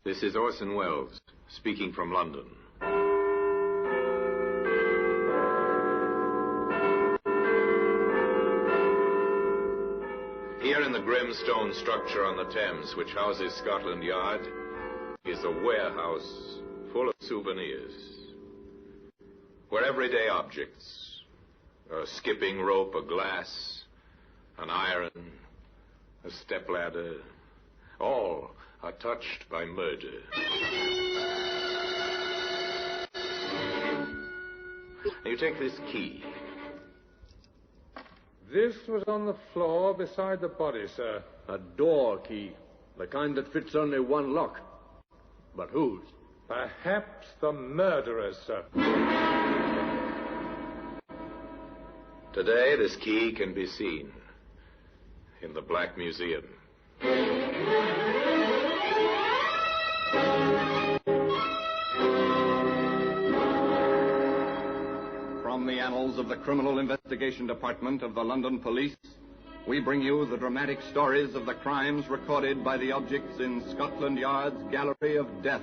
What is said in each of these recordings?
This is Orson Welles, speaking from London. Here in the grim stone structure on the Thames, which houses Scotland Yard, is a warehouse full of souvenirs, where everyday objects, a skipping rope, a glass, an iron, a stepladder, all are touched by murder. You take this key. This was on the floor beside the body, sir. A door key. The kind that fits only one lock. But whose? Perhaps the murderer's, sir. Today, this key can be seen in the Black Museum. From the annals of the Criminal Investigation Department of the London Police, we bring you the dramatic stories of the crimes recorded by the objects in Scotland Yard's Gallery of Death,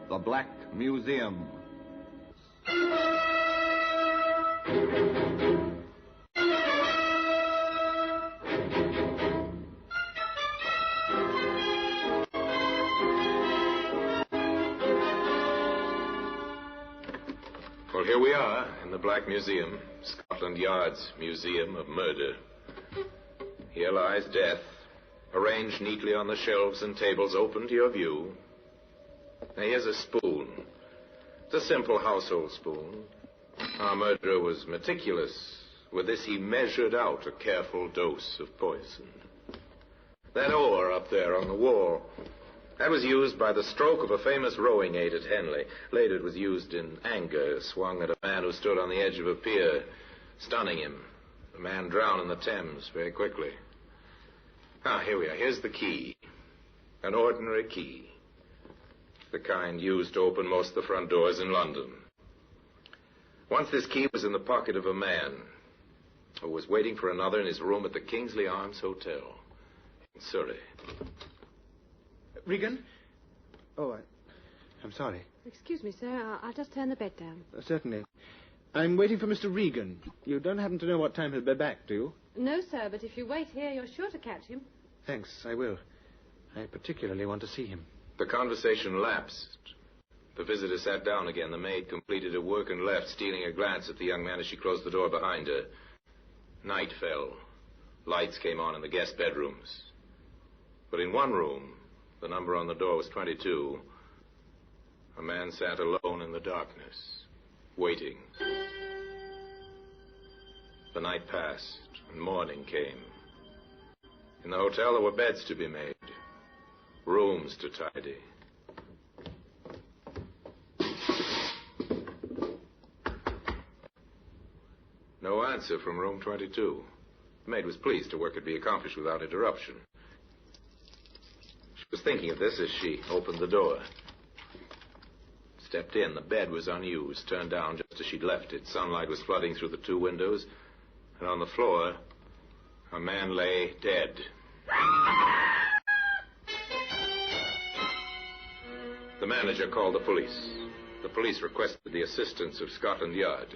the Black Museum. Well, here we are in the Black Museum, Scotland Yard's Museum of Murder. Here lies death, arranged neatly on the shelves and tables open to your view. Now, here's a spoon. It's a simple household spoon. Our murderer was meticulous. With this, he measured out a careful dose of poison. That oar up there on the wall, that was used by the stroke of a famous rowing aid at Henley. Later, it was used in anger, swung at a man who stood on the edge of a pier, stunning him. The man drowned in the Thames very quickly. Ah, here we are. Here's the key. An ordinary key. The kind used to open most of the front doors in London. Once this key was in the pocket of a man who was waiting for another in his room at the Kingsley Arms Hotel in Surrey. Regan? Oh, I'm sorry. Excuse me, sir. I'll just turn the bed down. Certainly. I'm waiting for Mr. Regan. You don't happen to know what time he'll be back, do you? No, sir, but if you wait here, you're sure to catch him. Thanks, I will. I particularly want to see him. The conversation lapsed. The visitor sat down again. The maid completed her work and left, stealing a glance at the young man as she closed the door behind her. Night fell. Lights came on in the guest bedrooms. But in one room, the number on the door was 22. A man sat alone in the darkness, waiting. The night passed, and morning came. In the hotel, there were beds to be made, rooms to tidy. No answer from room 22. The maid was pleased her work could be accomplished without interruption. She was thinking of this as she opened the door. Stepped in. The bed was unused, turned down just as she'd left it. Sunlight was flooding through the two windows, and on the floor, a man lay dead. The manager called the police. The police requested the assistance of Scotland Yard,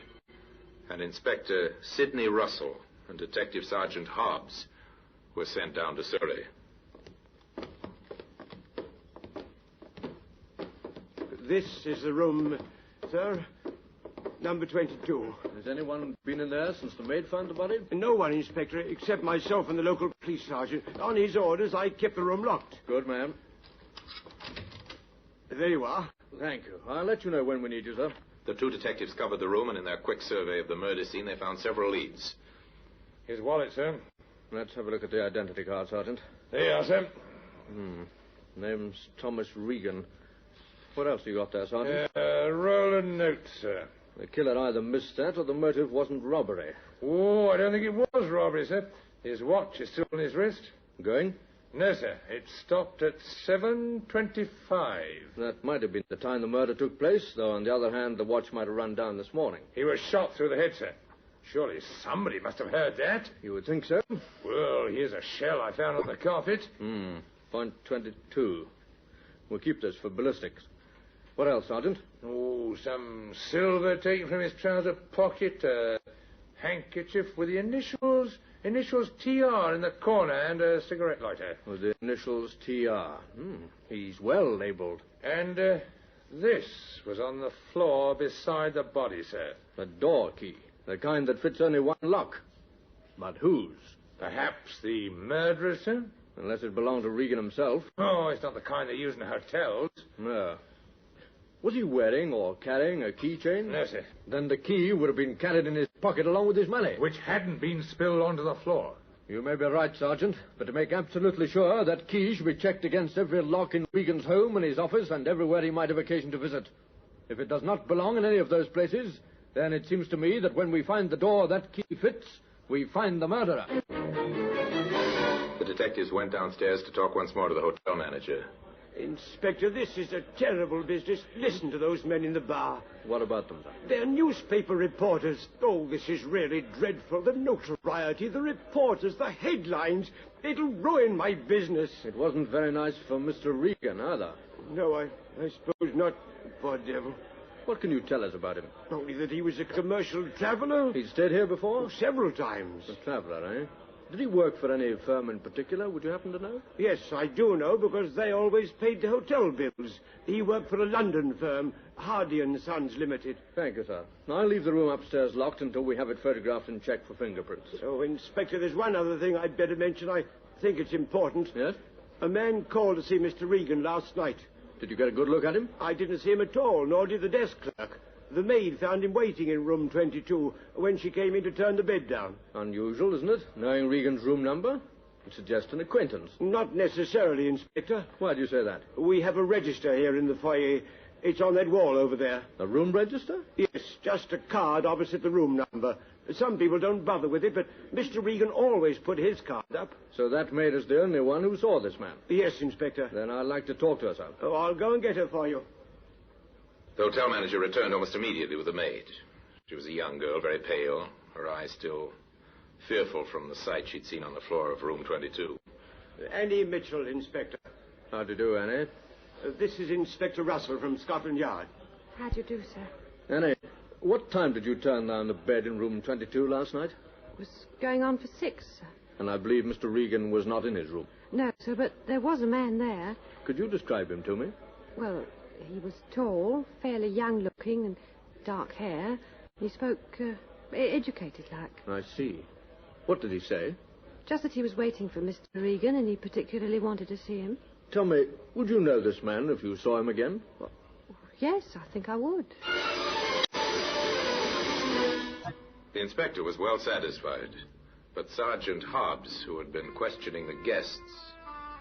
and Inspector Sidney Russell and Detective Sergeant Hobbs were sent down to Surrey. This is the room, sir. Number 22. Has anyone been in there since the maid found the body? No one, Inspector, except myself and the local police sergeant. On his orders, I kept the room locked. Good, ma'am. There you are. Thank you. I'll let you know when we need you, sir. The two detectives covered the room, and in their quick survey of the murder scene, they found several leads. His wallet, sir. Let's have a look at the identity card, Sergeant. There you are, sir. Name's Thomas Regan. What else you got there, Sergeant? Roll a note, sir. The killer either missed that or the motive wasn't robbery. Oh, I don't think it was robbery, sir. His watch is still on his wrist. Going? No, sir. It stopped at 7:25. That might have been the time the murder took place, though on the other hand, the watch might have run down this morning. He was shot through the head, sir. Surely somebody must have heard that. You would think so. Well, here's a shell I found on the carpet. Point 22. We'll keep this for ballistics. What else, Sergeant? Oh, some silver taken from his trouser pocket, a handkerchief with the initials TR in the corner, and a cigarette lighter. With the initials TR. He's well labelled. And this was on the floor beside the body, sir. The door key. The kind that fits only one lock. But whose? Perhaps the murderer's, sir? Unless it belonged to Regan himself. Oh, it's not the kind they use in hotels. No. Was he wearing or carrying a keychain? No, sir. Then the key would have been carried in his pocket along with his money. Which hadn't been spilled onto the floor. You may be right, Sergeant, but to make absolutely sure, that key should be checked against every lock in Regan's home and his office and everywhere he might have occasion to visit. If it does not belong in any of those places, then it seems to me that when we find the door that key fits, we find the murderer. The detectives went downstairs to talk once more to the hotel manager. Inspector, this is a terrible business. Listen to those men in the bar. What about them, sir? They're newspaper reporters. Oh, this is really dreadful. The notoriety, the reporters, the headlines. It'll ruin my business. It wasn't very nice for Mr. Regan, either. No, I suppose not. Poor devil. What can you tell us about him? Only that he was a commercial traveler. He'd stayed here before? Oh, several times. A traveler, eh? Did he work for any firm in particular? Would you happen to know? Yes, I do know, because they always paid the hotel bills. He worked for a London firm, Hardy & Sons Limited. Thank you, sir. I'll leave the room upstairs locked until we have it photographed and checked for fingerprints. Oh, Inspector, there's one other thing I'd better mention. I think it's important. Yes? A man called to see Mr. Regan last night. Did you get a good look at him? I didn't see him at all, nor did the desk clerk. The maid found him waiting in room 22 when she came in to turn the bed down. Unusual, isn't it? Knowing Regan's room number? It suggests an acquaintance. Not necessarily, Inspector. Why do you say that? We have a register here in the foyer. It's on that wall over there. A room register? Yes, just a card opposite the room number. Some people don't bother with it, but Mr. Regan always put his card up. So that maid is the only one who saw this man? Yes, Inspector. Then I'd like to talk to her, sir. Oh, I'll go and get her for you. The hotel manager returned almost immediately with the maid. She was a young girl, very pale, her eyes still fearful from the sight she'd seen on the floor of room 22. Annie Mitchell, Inspector. How do you do, Annie? This is Inspector Russell from Scotland Yard. How do you do, sir? Annie, what time did you turn down the bed in room 22 last night? It was going on for 6, sir. And I believe Mr. Regan was not in his room. No, sir, but there was a man there. Could you describe him to me? Well, he was tall, fairly young-looking, and dark hair. He spoke educated-like. I see. What did he say? Just that he was waiting for Mr. Regan, and he particularly wanted to see him. Tell me, would you know this man if you saw him again? Well, yes, I think I would. The inspector was well satisfied, but Sergeant Hobbs, who had been questioning the guests,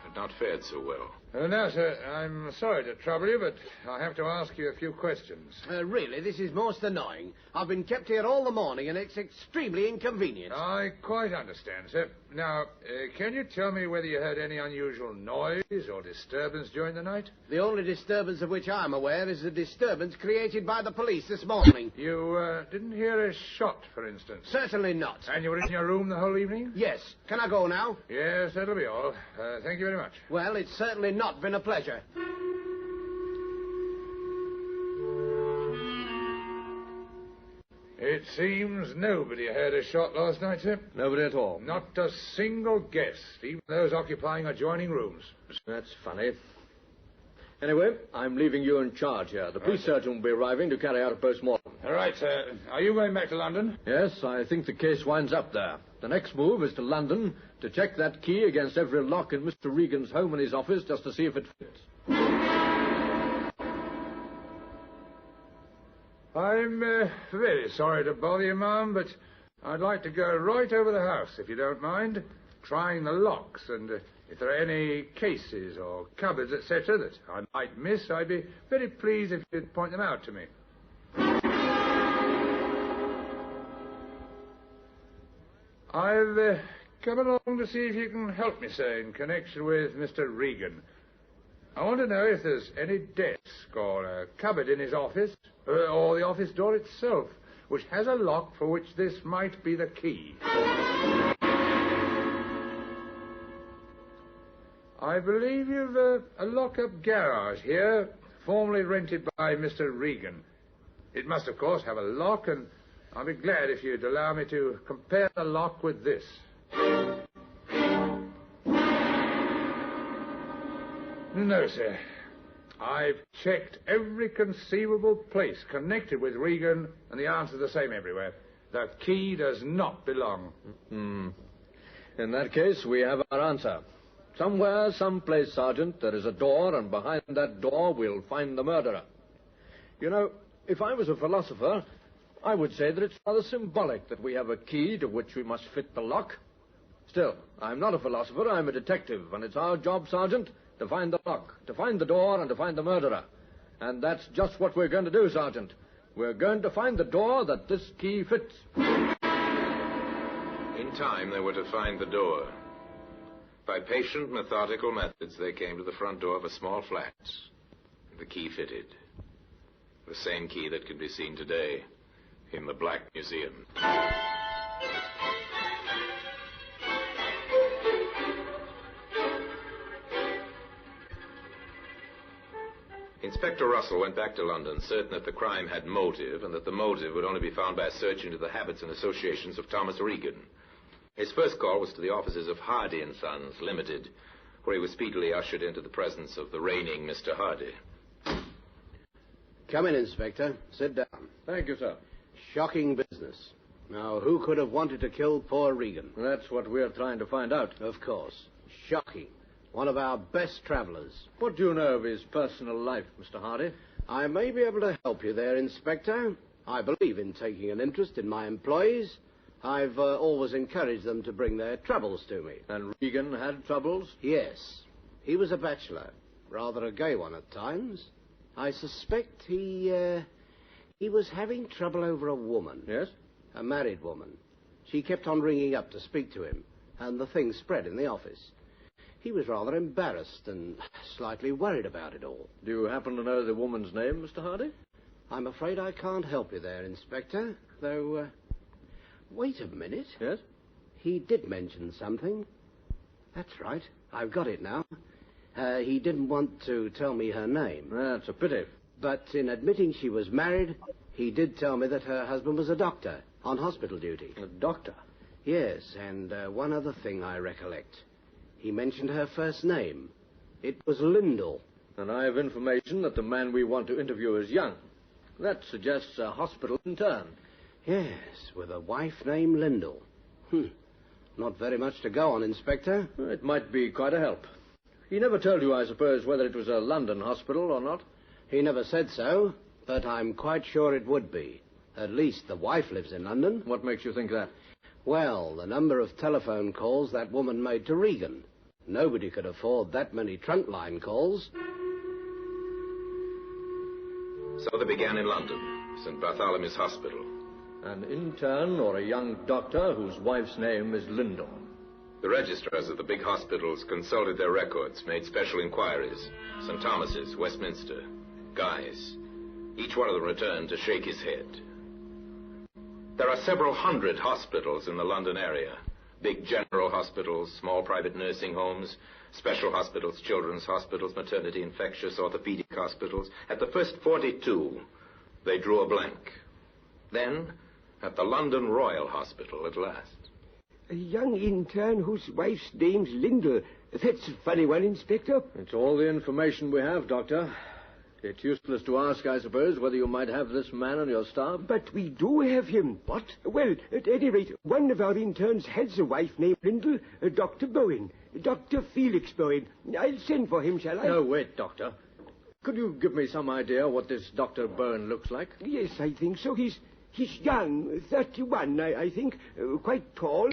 had not fared so well. Now, sir, I'm sorry to trouble you, but I have to ask you a few questions. Really, this is most annoying. I've been kept here all the morning, and it's extremely inconvenient. I quite understand, sir. Now, can you tell me whether you heard any unusual noise or disturbance during the night? The only disturbance of which I'm aware is the disturbance created by the police this morning. You didn't hear a shot, for instance? Certainly not. And you were in your room the whole evening? Yes. Can I go now? Yes, that'll be all. Thank you very much. Well, it's certainly not been a pleasure. It seems nobody heard a shot last night, sir. Nobody at all. Not a single guest, even those occupying adjoining rooms. That's funny. Anyway, I'm leaving you in charge here. The police surgeon will be arriving to carry out a post-mortem. All right, sir. Are you going back to London? Yes, I think the case winds up there. The next move is to London to check that key against every lock in Mr. Regan's home and his office just to see if it fits. I'm very sorry to bother you, ma'am, but I'd like to go right over the house, if you don't mind, trying the locks, and if there are any cases or cupboards, etc., that I might miss, I'd be very pleased if you'd point them out to me. I've come along to see if you can help me, sir, in connection with Mr. Regan. I want to know if there's any desk or a cupboard in his office, or the office door itself, which has a lock for which this might be the I believe you've a lock-up garage here, formerly rented by Mr. Regan. It must, of course, have a lock, and I'll be glad if you'd allow me to compare the lock with this. No, sir. I've checked every conceivable place connected with Regan, and the answer's the same everywhere. The key does not belong. In that case, we have our answer. Somewhere, someplace, Sergeant, there is a door, and behind that door we'll find the murderer. You know, if I was a philosopher, I would say that it's rather symbolic that we have a key to which we must fit the lock. Still, I'm not a philosopher, I'm a detective, and it's our job, Sergeant, to find the lock, to find the door, and to find the murderer. And that's just what we're going to do, Sergeant. We're going to find the door that this key fits. In time, they were to find the door. By patient, methodical methods, they came to the front door of a small flat. The key fitted. The same key that can be seen today in the Black Museum. Inspector Russell went back to London, certain that the crime had motive, and that the motive would only be found by a search into the habits and associations of Thomas Regan. His first call was to the offices of Hardy & Sons, Limited, where he was speedily ushered into the presence of the reigning Mr. Hardy. Come in, Inspector. Sit down. Thank you, sir. Shocking business. Now, who could have wanted to kill poor Regan? That's what we're trying to find out. Of course. Shocking. One of our best travelers. What do you know of his personal life, Mr. Hardy? I may be able to help you there, Inspector. I believe in taking an interest in my employees. I've always encouraged them to bring their troubles to me. And Regan had troubles? Yes. He was a bachelor. Rather a gay one at times. I suspect he was having trouble over a woman. Yes? A married woman. She kept on ringing up to speak to him, and the thing spread in the office. He was rather embarrassed and slightly worried about it all. Do you happen to know the woman's name, Mr. Hardy? I'm afraid I can't help you there, Inspector, though... Wait a minute. Yes? He did mention something. That's right. I've got it now. He didn't want to tell me her name. That's a pity. But in admitting she was married, he did tell me that her husband was a doctor on hospital duty. A doctor? Yes, and one other thing I recollect. He mentioned her first name. It was Lyndall. And I have information that the man we want to interview is young. That suggests a hospital intern. Yes, with a wife named Lyndall. Not very much to go on, Inspector. It might be quite a help. He never told you, I suppose, whether it was a London hospital or not? He never said so, but I'm quite sure it would be. At least the wife lives in London. What makes you think that? Well, the number of telephone calls that woman made to Regan. Nobody could afford that many trunk line calls. So they began in London, St. Bartholomew's Hospital. An intern or a young doctor whose wife's name is Lyndall. The registrars of the big hospitals consulted their records, made special inquiries. St. Thomas's, Westminster, Guy's. Each one of them returned to shake his head. There are several hundred hospitals in the London area. Big general hospitals, small private nursing homes, special hospitals, children's hospitals, maternity, infectious, orthopedic hospitals. At the first 42, they drew a blank. Then, at the London Royal Hospital at last. A young intern whose wife's name's Lyndall. That's a funny one, Inspector. It's all the information we have, Doctor. It's useless to ask, I suppose, whether you might have this man on your staff. But we do have him. What? Well, at any rate, one of our interns has a wife named Lyndall, Dr. Bowen. Dr. Felix Bowen. I'll send for him, shall I? No, wait, Doctor. Could you give me some idea what this Dr. Bowen looks like? Yes, I think so. He's young, 31, I think. Quite tall,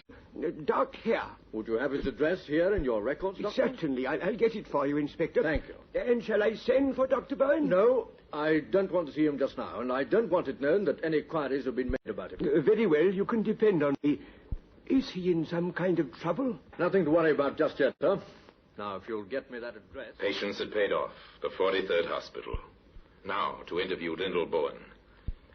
dark hair. Would you have his address here in your records, Doctor? Certainly. I'll get it for you, Inspector. Thank you. And shall I send for Dr. Bowen? No, I don't want to see him just now, and I don't want it known that any inquiries have been made about him. Very well. You can depend on me. Is he in some kind of trouble? Nothing to worry about just yet, sir. Now, if you'll get me that address... Patients had paid off. The 43rd Hospital. Now, to interview Lyndall Bowen.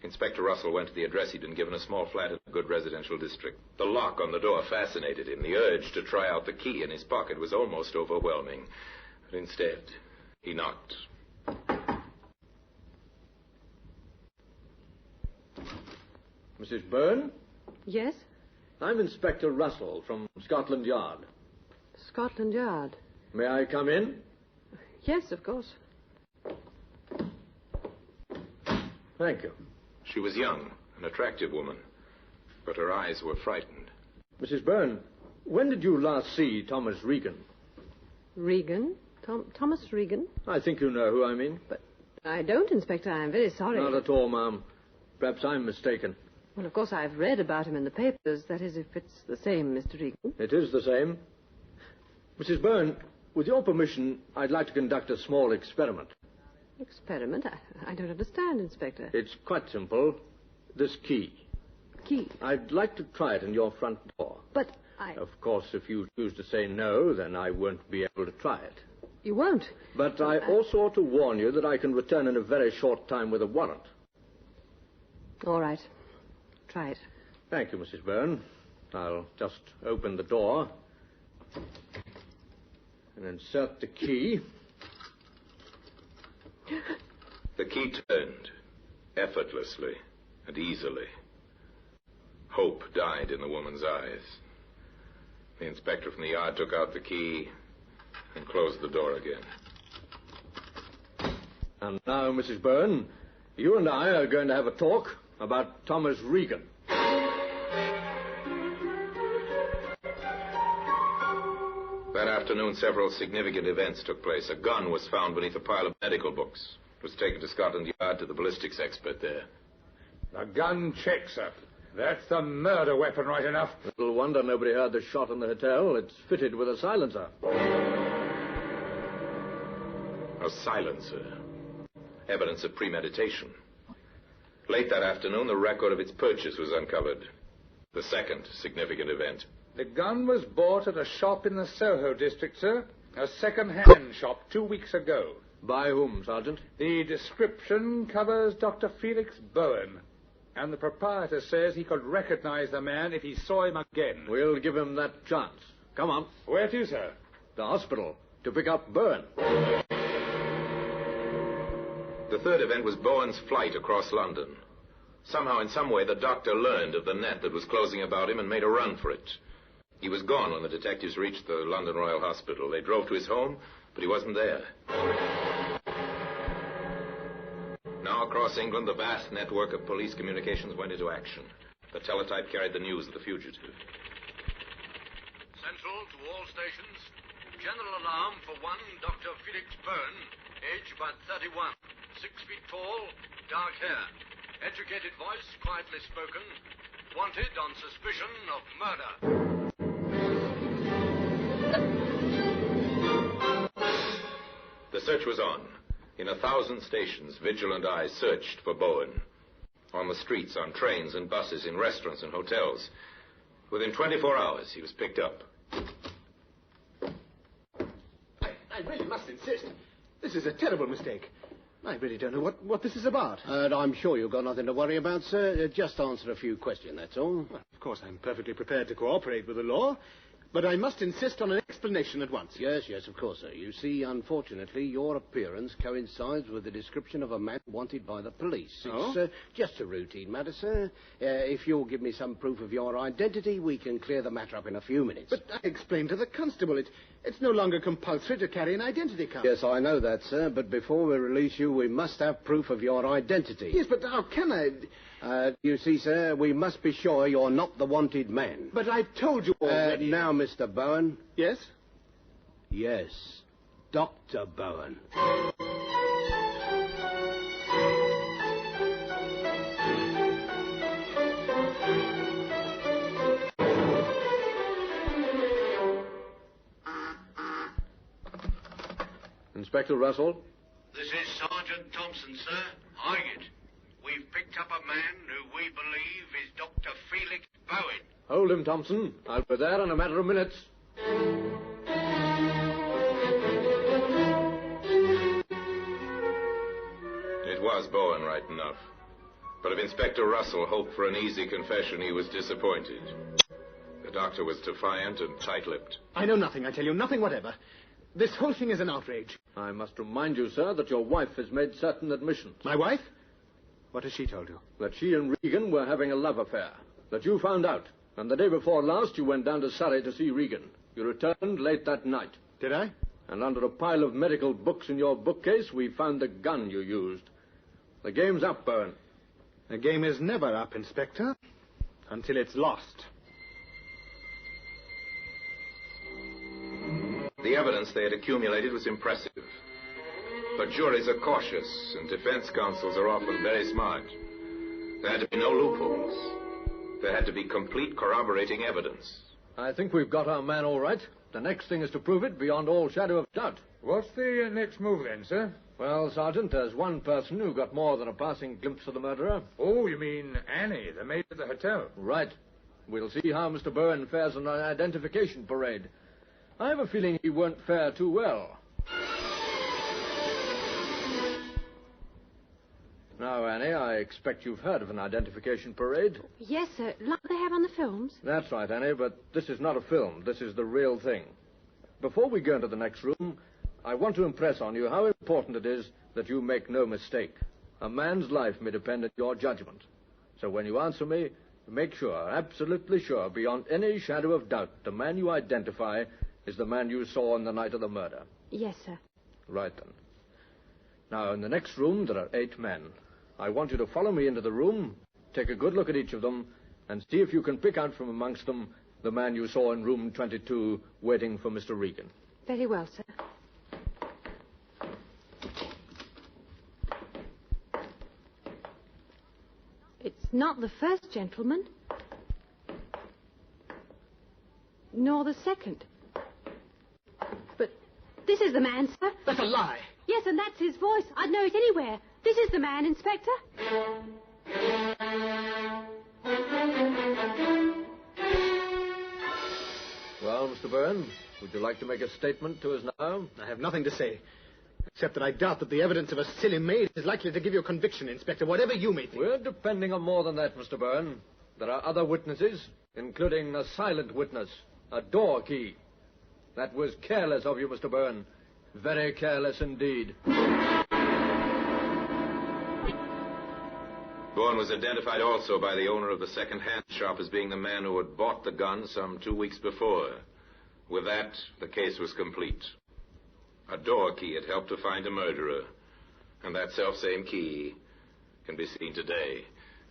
Inspector Russell went to the address he'd been given, a small flat in a good residential district. The lock on the door fascinated him. The urge to try out the key in his pocket was almost overwhelming. But instead, he knocked. Mrs. Byrne? Yes? I'm Inspector Russell from Scotland Yard. Scotland Yard. May I come in? Yes, of course. Thank you. She was young, an attractive woman, but her eyes were frightened. Mrs. Byrne, when did you last see Thomas Regan? Regan? Thomas Regan? I think you know who I mean. But I don't, Inspector. I'm very sorry. Not at all, ma'am. Perhaps I'm mistaken. Well, of course, I've read about him in the papers. That is, if it's the same, Mr. Regan. It is the same. Mrs. Byrne, with your permission, I'd like to conduct a small experiment. Experiment? I don't understand, Inspector. It's quite simple. This key. Key? I'd like to try it in your front door. But I... Of course, if you choose to say no, then I won't be able to try it. You won't? But I also ought to warn you that I can return in a very short time with a warrant. All right. Try it. Thank you, Mrs. Byrne. I'll just open the door and insert the key. The key turned, effortlessly and easily. Hope died in the woman's eyes. The inspector from the yard took out the key and closed the door again. And now, Mrs. Byrne, you and I are going to have a talk about Thomas Regan. That afternoon, several significant events took place. A gun was found beneath a pile of medical books. It was taken to Scotland Yard to the ballistics expert there. The gun checks, sir. That's the murder weapon right enough. Little wonder nobody heard the shot in the hotel. It's fitted with a silencer. A silencer. Evidence of premeditation. Late that afternoon, the record of its purchase was uncovered. The second significant event. The gun was bought at a shop in the Soho district, sir. A second-hand shop 2 weeks ago. By whom, Sergeant? The description covers Dr. Felix Bowen. And the proprietor says he could recognize the man if he saw him again. We'll give him that chance. Come on. Where to, sir? The hospital. To pick up Bowen. The third event was Bowen's flight across London. Somehow, in some way, the doctor learned of the net that was closing about him and made a run for it. He was gone when the detectives reached the London Royal Hospital. They drove to his home, but he wasn't there. Now, across England, the vast network of police communications went into action. The teletype carried the news of the fugitive. Central to all stations. General alarm for one Dr. Felix Byrne, age about 31, 6 feet tall, dark hair. Educated voice, quietly spoken. Wanted on suspicion of murder. The search was on. In 1,000 stations, vigilant eyes searched for Bowen. On the streets, on trains and buses, in restaurants and hotels. Within 24 hours, he was picked up. I really must insist. This is a terrible mistake. I really don't know what this is about. I'm sure you've got nothing to worry about, sir. Just answer a few questions, that's all. Well, of course, I'm perfectly prepared to cooperate with the law, but I must insist on an explanation at once. Yes, of course, sir. You see, unfortunately, your appearance coincides with the description of a man wanted by the police. Oh? It's just a routine matter, sir. If you'll give me some proof of your identity, we can clear the matter up in a few minutes. But I explained to the constable it's no longer compulsory to carry an identity card. Yes, I know that, sir, but before we release you, we must have proof of your identity. Yes, but how can I... You see, sir, we must be sure you're not the wanted man. But I've told you already. Now, Mr. Bowen. Yes? Yes, Dr. Bowen. Inspector Russell? This is Sergeant Thompson, sir. Highgate. We've picked up a man who we believe is Dr. Felix Bowen. Hold him, Thompson. I'll be there in a matter of minutes. It was Bowen, right enough. But if Inspector Russell hoped for an easy confession, he was disappointed. The doctor was defiant and tight-lipped. I know nothing, I tell you, nothing whatever. This whole thing is an outrage. I must remind you, sir, that your wife has made certain admissions. My wife? What has she told you? That she and Regan were having a love affair. That you found out. And the day before last, you went down to Surrey to see Regan. You returned late that night. Did I? And under a pile of medical books in your bookcase, we found the gun you used. The game's up, Bowen. The game is never up, Inspector, until it's lost. The evidence they had accumulated was impressive. But juries are cautious, and defense counsels are often very smart. There had to be no loopholes. There had to be complete corroborating evidence. I think we've got our man all right. The next thing is to prove it beyond all shadow of doubt. What's the next move then, sir? Well, Sergeant, there's one person who got more than a passing glimpse of the murderer. Oh, you mean Annie, the maid at the hotel? Right. We'll see how Mr. Bowen fares on an identification parade. I have a feeling he won't fare too well. Now, Annie, I expect you've heard of an identification parade. Yes, sir, like they have on the films. That's right, Annie, but this is not a film. This is the real thing. Before we go into the next room, I want to impress on you how important it is that you make no mistake. A man's life may depend on your judgment. So when you answer me, make sure, absolutely sure, beyond any shadow of doubt, the man you identify is the man you saw on the night of the murder. Yes, sir. Right, then. Now, in the next room, there are 8 men. I want you to follow me into the room, take a good look at each of them, and see if you can pick out from amongst them the man you saw in room 22 waiting for Mr. Regan. Very well, sir. It's not the first gentleman, nor the second. But this is the man, sir. That's a lie. Yes, and that's his voice. I'd know it anywhere. This is the man, Inspector. Well, Mr. Byrne, would you like to make a statement to us now? I have nothing to say, except that I doubt that the evidence of a silly maid is likely to give you a conviction, Inspector, whatever you may think. We're depending on more than that, Mr. Byrne. There are other witnesses, including a silent witness, a door key. That was careless of you, Mr. Byrne. Very careless indeed. Bowen was identified also by the owner of the second-hand shop as being the man who had bought the gun some 2 weeks before. With that, the case was complete. A door key had helped to find a murderer, and that selfsame key can be seen today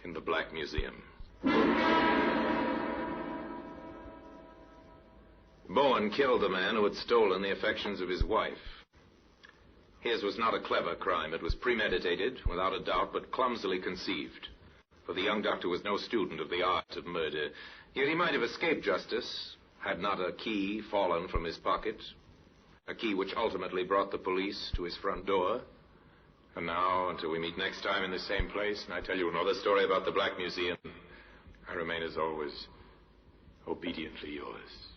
in the Black Museum. Bowen killed the man who had stolen the affections of his wife. His was not a clever crime. It was premeditated, without a doubt, but clumsily conceived. For the young doctor was no student of the art of murder. Yet he might have escaped justice had not a key fallen from his pocket. A key which ultimately brought the police to his front door. And now, until we meet next time in the same place, and I tell you another story about the Black Museum, I remain, as always, obediently yours.